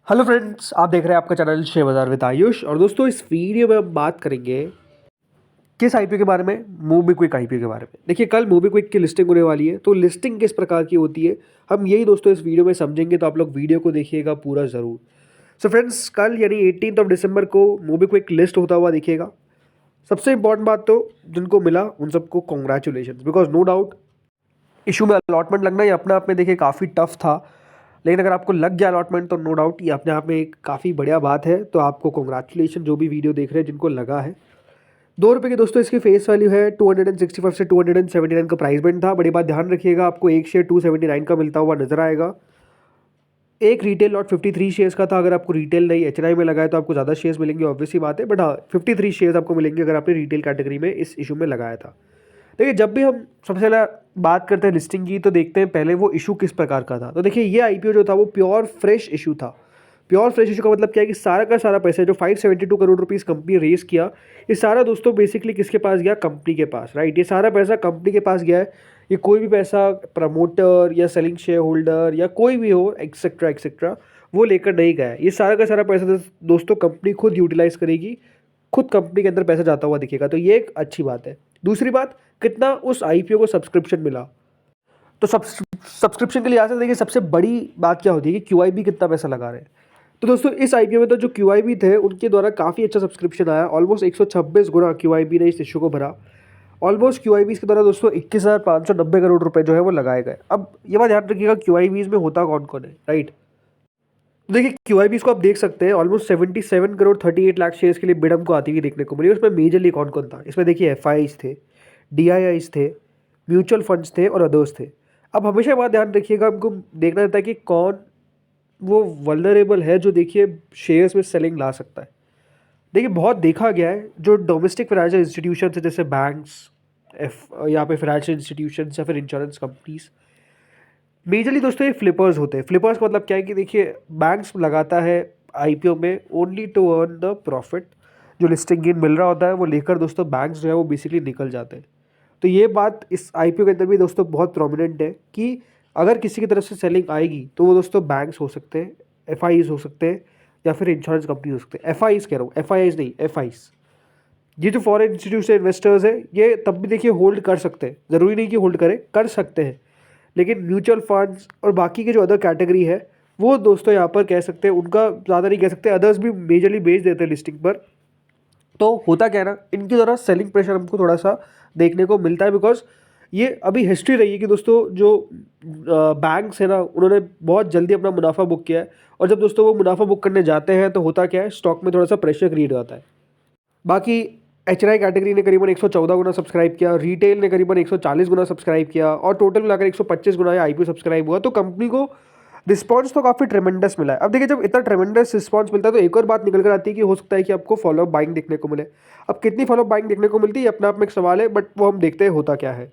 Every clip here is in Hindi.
हेलो फ्रेंड्स, आप देख रहे हैं आपका चैनल शेयर बाजार विद आयुष। और दोस्तों, इस वीडियो में हम बात करेंगे किस आईपीओ के बारे में, मोबीक्विक आईपीओ के बारे में। देखिए, कल मोबीक्विक की लिस्टिंग होने वाली है, तो लिस्टिंग किस प्रकार की होती है हम यही दोस्तों इस वीडियो में समझेंगे। तो आप लोग वीडियो को देखिएगा पूरा ज़रूर। सो फ्रेंड्स, कल यानी 18 दिसंबर को मोबीक्विक लिस्ट होता हुआ दिखेगा। सबसे इंपॉर्टेंट बात, तो जिनको मिला उन सबको congratulation, because no doubt issue में अलॉटमेंट लगना ये अपने आप में देखिए काफ़ी टफ था। लेकिन अगर आपको लग गया अलॉटमेंट तो नो डाउट ये अपने आप में एक काफ़ी बढ़िया बात है। तो आपको कॉन्ग्रेचुलेशन, जो भी वीडियो देख रहे हैं जिनको लगा है। 2 रुपये की दोस्तों इसकी फेस वैल्यू है। 265 से 279 का प्राइस बैंड था। बड़ी बात ध्यान रखिएगा, आपको एक शेयर 279 का मिलता हुआ नजर आएगा। एक रिटेल लॉट 53 शेयर्स का था। अगर आपको रिटेल नहीं एचएनआई में लगाया तो आपको ज़्यादा शेयर्स मिलेंगे, ऑब्वियसली बात है। बट हाँ, 53 शेयर्स आपको मिलेंगे अगर आपने रिटेल कैटेगरी में इस इशू में लगाया था। देखिए, जब भी हम सबसे पहले बात करते हैं लिस्टिंग की, तो देखते हैं पहले वो इशू किस प्रकार का था। तो देखिए, ये आईपीओ जो था वो प्योर फ्रेश इशू था। प्योर फ्रेश इशू का मतलब क्या है कि सारा का सारा पैसा जो 572 करोड़ रुपीस कंपनी रेस किया, ये सारा दोस्तों बेसिकली किसके पास गया? कंपनी के पास, राइट। ये सारा पैसा कंपनी के पास गया है। ये कोई भी पैसा प्रमोटर या सेलिंग शेयर होल्डर या कोई भी हो एक्सेट्रा एक्सेट्रा वो लेकर नहीं गया है। ये सारा का सारा पैसा दोस्तों कंपनी खुद यूटिलाइज करेगी, खुद कंपनी के अंदर पैसा जाता हुआ दिखेगा। तो ये एक अच्छी बात है। दूसरी बात, कितना उस आईपीओ को सब्सक्रिप्शन मिला। तो सब्सक्रिप्शन के लिए आते देखिए, सबसे बड़ी बात क्या होती है कि क्यूआईबी कितना पैसा लगा रहे हैं। तो दोस्तों, इस आईपीओ में तो जो क्यूआईबी थे उनके द्वारा काफ़ी अच्छा सब्सक्रिप्शन आया। ऑलमोस्ट 126 गुना क्यूआईबी ने इस इशू को भरा। ऑलमोस्ट क्यूआईबी के द्वारा दोस्तों 21,590 करोड़ रुपए जो है वो लगाए गए। अब ये बात ध्यान रखिएगा, क्यूआईबी में होता कौन कौन है, राइट। तो देखिए, क्यूआईबी को आप देख सकते हैं, ऑलमोस्ट 77 करोड़ 38 लाख शेयर्स के लिए बिड हमको आती हुई देखने को मिली। उसमें मेजरली कौन कौन था? इसमें देखिए, एफआईज थे, डीआईआईज थे, म्यूचुअल फंड्स थे और अदर्स थे। अब हमेशा बात ध्यान रखिएगा, हमको देखना रहता है कि कौन वो वल्नरेबल है जो देखिए शेयर्स में सेलिंग ला सकता है। देखिए, बहुत देखा गया है जो डोमेस्टिक फाइनेंशियल इंस्टीट्यूशन है, जैसे बैंक्स, यहाँ पे फाइनेंशियल इंस्टीट्यूशन या फिर इंश्योरेंस कंपनीज, मेजरली दोस्तों ये फ्लिपर्स होते हैं। फ्लिपर्स का मतलब क्या है कि देखिए, बैंक्स लगाता है आईपीओ में only to earn the profit. जो लिस्टिंग गेन मिल रहा होता है वो लेकर दोस्तों बैंक्स जो है वो बेसिकली निकल जाते हैं। तो ये बात इस आईपीओ के अंदर भी दोस्तों बहुत प्रोमिनेंट है कि अगर किसी की तरफ से सेलिंग आएगी तो वो दोस्तों बैंक्स हो सकते हैं, एफआईज हो सकते हैं या फिर इंश्योरेंस कंपनी हो सकते हैं। एफआईज कह रहा हूँ, एफआईज नहीं, एफआईज। ये जो फॉरेन इंस्टीट्यूशन इन्वेस्टर्स है ये तब भी देखिए होल्ड कर सकते हैं, ज़रूरी नहीं कि होल्ड करें, कर सकते हैं। लेकिन म्यूचुअल फंड्स और बाकी के जो अदर कैटेगरी है वो दोस्तों यहाँ पर कह सकते हैं, उनका ज़्यादा नहीं कह सकते, अदर्स भी मेजरली बेच देते हैं लिस्टिंग पर। तो होता क्या है ना, इनकी द्वारा सेलिंग प्रेशर हमको थोड़ा सा देखने को मिलता है। बिकॉज ये अभी हिस्ट्री रही है कि दोस्तों जो बैंक्स है ना, उन्होंने बहुत जल्दी अपना मुनाफा बुक किया है। और जब दोस्तों वो मुनाफा बुक करने जाते हैं तो होता क्या है, स्टॉक में थोड़ा सा प्रेशर क्रिएट होता है। बाकी एचएनआई कैटेगरी ने करीबन 114 गुना सब्सक्राइब किया, रिटेल ने करीबन 140 गुना सब्सक्राइब किया और टोटल मिलाकर 125 गुना आईपीओ सब्सक्राइब हुआ। तो कंपनी को रिस्पांस तो काफ़ी ट्रेमेंडस मिला है। अब देखिए, जब इतना ट्रेमेंडस रिस्पांस मिलता है तो एक और बात निकल कर आती है कि हो सकता है कि आपको फॉलोअप बाइंग देखने को मिले। अब कितनी फॉलोअप बाइंग देखने को मिलती है अपने आप में एक सवाल है, बट वो हम देखते हैं होता क्या है।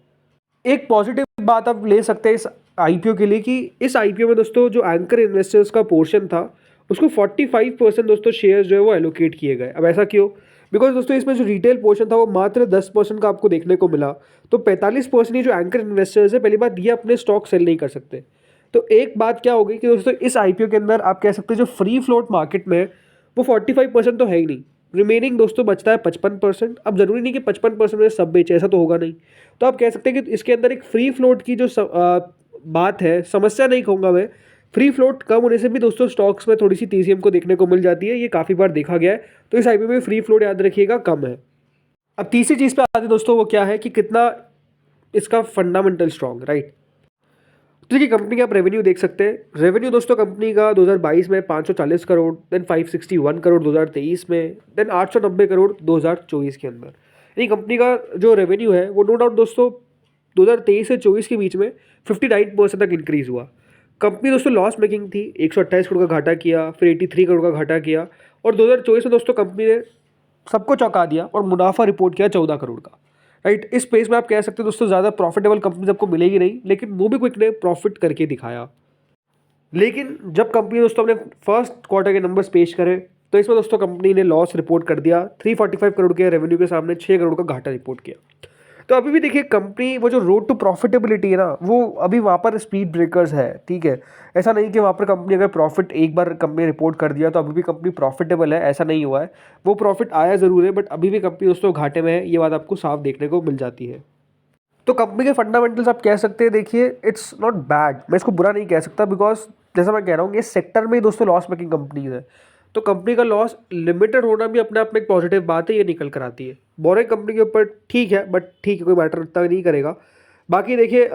एक पॉजिटिव बात आप ले सकते हैं इस आईपीओ के लिए कि इस आईपीओ में दोस्तों जो एंकर इन्वेस्टर्स का पोर्शन था उसको 45% दोस्तों शेयर्स जो है वो एलोकेट किए गए। अब ऐसा क्यों? बिकॉज दोस्तों इसमें जो रिटेल पोर्शन था वो मात्र 10% का आपको देखने को मिला। तो 45% ये जो एंकर इन्वेस्टर्स है, पहली बात ये अपने स्टॉक सेल नहीं कर सकते। तो एक बात क्या होगी कि दोस्तों इस आईपीओ के अंदर आप कह सकते हैं जो फ्री फ्लोट मार्केट में है वो 45% तो है ही नहीं। रिमेनिंग दोस्तों बचता है 55%। अब जरूरी नहीं कि 55% में सब बेचे, ऐसा तो होगा नहीं। तो आप कह सकते हैं कि इसके अंदर एक फ्री फ्लोट की जो बात है, समस्या नहीं कहूँगा मैं, फ्री फ्लोट कम होने से भी दोस्तों स्टॉक्स में थोड़ी सी तेजी हमको देखने को मिल जाती है। ये काफ़ी बार देखा गया है। तो इस आईपीओ में फ्री फ्लोट याद रखिएगा कम है। अब तीसरी चीज़ पे आते हैं दोस्तों, वो क्या है कि कितना इसका फंडामेंटल स्ट्रॉन्ग, राइट। तो देखिए, कंपनी का आप रेवेन्यू देख सकते हैं। रेवेन्यू दोस्तों कंपनी का 2022 में 540 करोड़, देन 561 करोड़ 2023 में, देन 890 करोड़ 2024 के अंदर। यानी कंपनी का जो रेवेन्यू है वो नो डाउट दोस्तों 2023 से 24 के बीच में 59% तक इंक्रीज हुआ। कंपनी दोस्तों लॉस मेकिंग थी, 128 करोड़ का घाटा किया, फिर 83 करोड़ का घाटा किया और 2024 में दोस्तों कंपनी ने सबको चौंका दिया और मुनाफा रिपोर्ट किया 14 करोड़ का, राइट। इस स्पेस में आप कह सकते हैं दोस्तों ज़्यादा प्रॉफिटेबल कंपनी आपको मिलेगी नहीं, लेकिन मोबीक्विक ने प्रॉफिट करके दिखाया। लेकिन जब कंपनी दोस्तों अपने फर्स्ट क्वार्टर के नंबर्स पेश करे तो इसमें दोस्तों कंपनी ने लॉस रिपोर्ट कर दिया। 345 करोड़ के रेवेन्यू के सामने 6 करोड़ का घाटा रिपोर्ट किया। तो अभी भी देखिए कंपनी वो जो रोड टू प्रॉफिटेबिलिटी है ना, वो अभी वहाँ पर स्पीड ब्रेकर्स है, ठीक है। ऐसा नहीं कि वहाँ पर कंपनी अगर प्रॉफिट एक बार कंपनी रिपोर्ट कर दिया तो अभी भी कंपनी प्रॉफिटेबल है, ऐसा नहीं हुआ है। वो प्रॉफिट आया ज़रूर है, बट अभी भी कंपनी दोस्तों घाटे में है, ये बात आपको साफ देखने को मिल जाती है। तो कंपनी के फंडामेंटल्स आप कह सकते हैं, देखिए इट्स नॉट बैड, मैं इसको बुरा नहीं कह सकता, बिकॉज जैसा मैं कह रहा हूँ ये सेक्टर में ही दोस्तों लॉस मेकिंग कंपनीज है। तो कंपनी का लॉस लिमिटेड होना भी अपने आप में एक पॉजिटिव बात है, ये निकल कर आती है। बोरिंग कंपनी के ऊपर ठीक है, बट ठीक है, कोई मैटर इतना नहीं करेगा। बाकी देखिए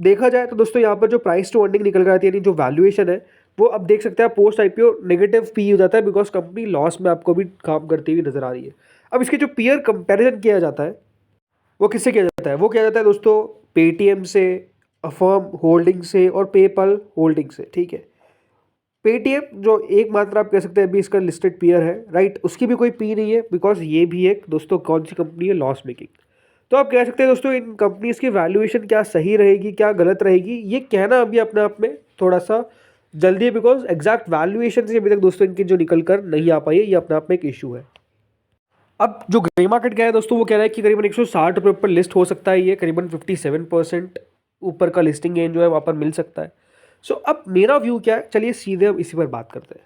देखा जाए तो दोस्तों यहाँ पर जो प्राइस टू अर्निंग निकल कर आती है, यानी जो वैल्यूएशन है, वो अब देख सकते हैं पोस्ट आईपीओ नेगेटिव पी हो जाता है, बिकॉज कंपनी लॉस में आपको भी काम करती हुई नजर आ रही है। अब इसके जो पीयर कंपैरिजन किया जाता है वो किससे किया जाता है? वो किया जाता है दोस्तों पेटीएम से, अफर्म होल्डिंग से और पेपल होल्डिंग से, ठीक है। पेटीएम जो एकमात्र आप कह सकते हैं अभी इसका लिस्टेड पीयर है, राइट, उसकी भी कोई पी नहीं है, बिकॉज ये भी एक दोस्तों कौन सी कंपनी है, लॉस मेकिंग। तो आप कह सकते हैं दोस्तों इन कंपनीज की वैल्यूएशन क्या सही रहेगी क्या गलत रहेगी, ये कहना अभी अपने आप में थोड़ा सा जल्दी है, बिकॉज एग्जैक्ट वैल्यूएशन से अभी तक दोस्तों इनकी जो निकल कर नहीं आ पाई है, ये अपने आप में एक इशू है। अब जो ग्रे मार्केट क्या है दोस्तों, वो कह रहा है कि करीबन 160 रुपये पर लिस्ट हो सकता है, ये करीबन 57% ऊपर का लिस्टिंग गेन जो है वहाँ पर मिल सकता है। सो अब मेरा व्यू क्या है, चलिए सीधे हम इसी पर बात करते हैं।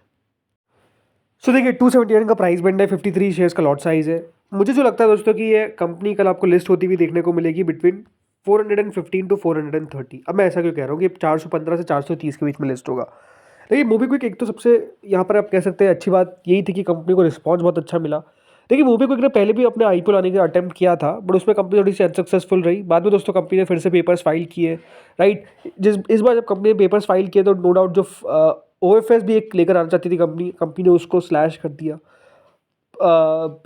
सो देखिए 271 का प्राइस बैंड है, 53 शेयर्स का लॉट साइज है। मुझे जो लगता है दोस्तों कि ये कंपनी कल आपको लिस्ट होती हुई देखने को मिलेगी बिटवीन 415 टू 430। अब मैं ऐसा क्यों कह रहा हूँ कि 415 से 430 के बीच में लिस्ट होगा। देखिए मोबीक्विक एक तो सबसे यहाँ पर आप कह सकते हैं अच्छी बात यही थी कि कंपनी को रिस्पॉन्स बहुत अच्छा मिला। देखिए मोबीक्विक ने पहले भी अपने आईपीओ लाने का अटेम्प्ट किया था, बट उसमें कंपनी थोड़ी सी अनसक्सेसफुल रही। बाद में दोस्तों कंपनी ने फिर से पेपर्स फाइल किए, राइट। इस बार जब कंपनी ने पेपर्स फाइल किए तो नो डाउट जो ओएफएस भी एक लेकर आना चाहती थी कंपनी ने उसको स्लैश कर दिया,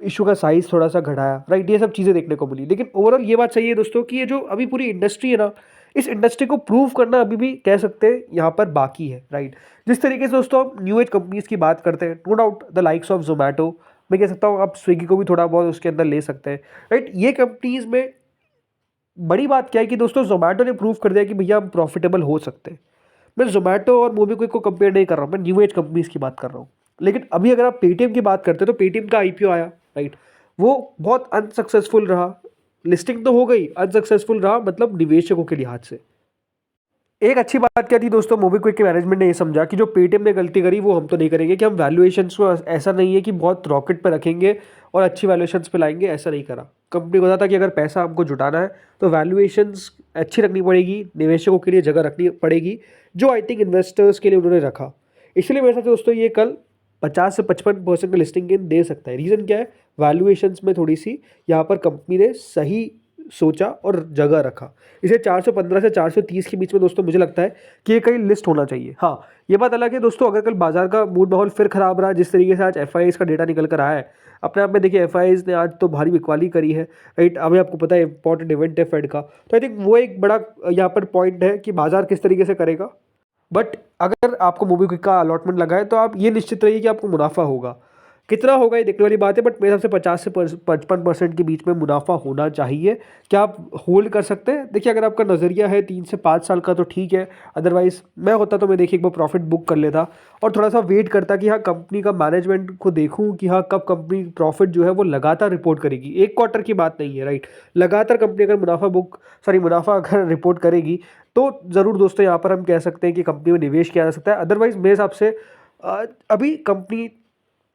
इशू का साइज थोड़ा सा घटाया, राइट। ये सब चीज़ें देखने को मिली, लेकिन ओवरऑल ये बात सही है दोस्तों कि ये जो अभी पूरी इंडस्ट्री है ना, इस इंडस्ट्री को प्रूव करना अभी भी कह सकते हैं यहाँ पर बाकी है, राइट। जिस तरीके से दोस्तों हम न्यू एज कंपनीज की बात करते हैं, no doubt the likes of Zomato, मैं कह सकता हूँ आप स्विगी को भी थोड़ा बहुत उसके अंदर ले सकते हैं, राइट। ये कंपनीज में बड़ी बात क्या है कि दोस्तों जोमेटो ने प्रूव कर दिया कि भैया हम प्रॉफिटेबल हो सकते हैं। मैं जोमेटो और मोबीक्विक को कंपेयर नहीं कर रहा हूँ, मैं न्यू एज कंपनीज की बात कर रहा हूँ। लेकिन अभी अगर आप पेटीएम की बात करते हैं तो पेटीएम का आईपीओ आया, राइट, वो बहुत अनसक्सेसफुल रहा। लिस्टिंग तो हो गई, अनसक्सेसफुल रहा, मतलब निवेशकों के लिहाज से। एक अच्छी बात क्या थी दोस्तों, मोबीक्विक के मैनेजमेंट ने ये समझा कि जो पेटीएम ने गलती करी वो हम तो नहीं करेंगे, कि हम वैल्यूएशंस को ऐसा नहीं है कि बहुत रॉकेट पर रखेंगे और अच्छी वैल्यूएशंस पे लाएंगे, ऐसा नहीं करा। कंपनी को पता था कि अगर पैसा हमको जुटाना है तो वैल्यूएशंस अच्छी रखनी पड़ेगी, निवेशकों के लिए जगह रखनी पड़ेगी, जो आई थिंक इन्वेस्टर्स के लिए उन्होंने रखा। इसलिए मेरे साथ दोस्तों ये कल 50 से 55% का लिस्टिंग गेन दे सकता है। रीज़न क्या है, वैल्यूएशंस में थोड़ी सी यहाँ पर कंपनी ने सही सोचा और जगह रखा। इसे 415 से 430 के बीच में दोस्तों मुझे लगता है कि ये कहीं लिस्ट होना चाहिए। हाँ, ये बात अलग है दोस्तों, अगर कल बाजार का मूड माहौल फिर खराब रहा, जिस तरीके से आज एफआईआईज का डेटा निकल कर आया है, अपने आप में देखिए एफआईआईज ने आज तो भारी बिकवाली करी है, राइट। अभी आपको पता है इंपॉर्टेंट इवेंट है फेड का, तो आई थिंक वो एक बड़ा यहाँ पर पॉइंट है कि बाजार किस तरीके से करेगा। बट अगर आपको मोबीक्विक का अलॉटमेंट लगा है तो आप ये निश्चित रहिए कि आपको मुनाफा होगा। कितना होगा ये देखने वाली बात है, बट मेरे हिसाब से 50 से 55% के बीच में मुनाफा होना चाहिए। क्या आप होल्ड कर सकते हैं? देखिए अगर आपका नज़रिया है 3 से 5 साल का तो ठीक है, अदरवाइज मैं होता तो मैं देखिए एक बार प्रॉफिट बुक कर लेता और थोड़ा सा वेट करता कि हाँ कंपनी का मैनेजमेंट को देखूँ कि हाँ कब कंपनी प्रॉफिट जो है वो लगातार रिपोर्ट करेगी। एक क्वार्टर की बात नहीं है, राइट। लगातार कंपनी अगर मुनाफा अगर रिपोर्ट करेगी तो ज़रूर दोस्तों यहाँ पर हम कह सकते हैं कि कंपनी में निवेश किया जा सकता है। अदरवाइज मेरे हिसाब से अभी कंपनी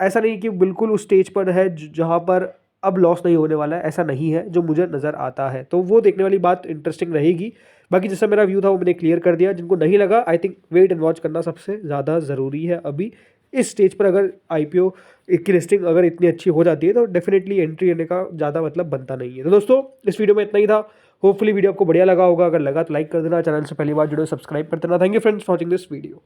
ऐसा नहीं कि बिल्कुल उस स्टेज पर है जहाँ पर अब लॉस नहीं होने वाला है, ऐसा नहीं है जो मुझे नज़र आता है। तो वो देखने वाली बात इंटरेस्टिंग रहेगी। बाकी जैसा मेरा व्यू था वो मैंने क्लियर कर दिया। जिनको नहीं लगा, I think wait and watch करना सबसे ज़्यादा ज़रूरी है अभी इस स्टेज पर। अगर आईपीओ की लिस्टिंग अगर इतनी अच्छी हो जाती है तो डेफिनेटली एंट्री लेने का ज़्यादा मतलब बनता नहीं है। तो दोस्तों इस वीडियो में इतना ही था। होपफुली वीडियो आपको बढ़िया लगा होगा। अगर लगा तो लाइक कर देना, चैनल से पहली बार जुड़े सब्सक्राइब कर देना। Thank you friends for watching this video.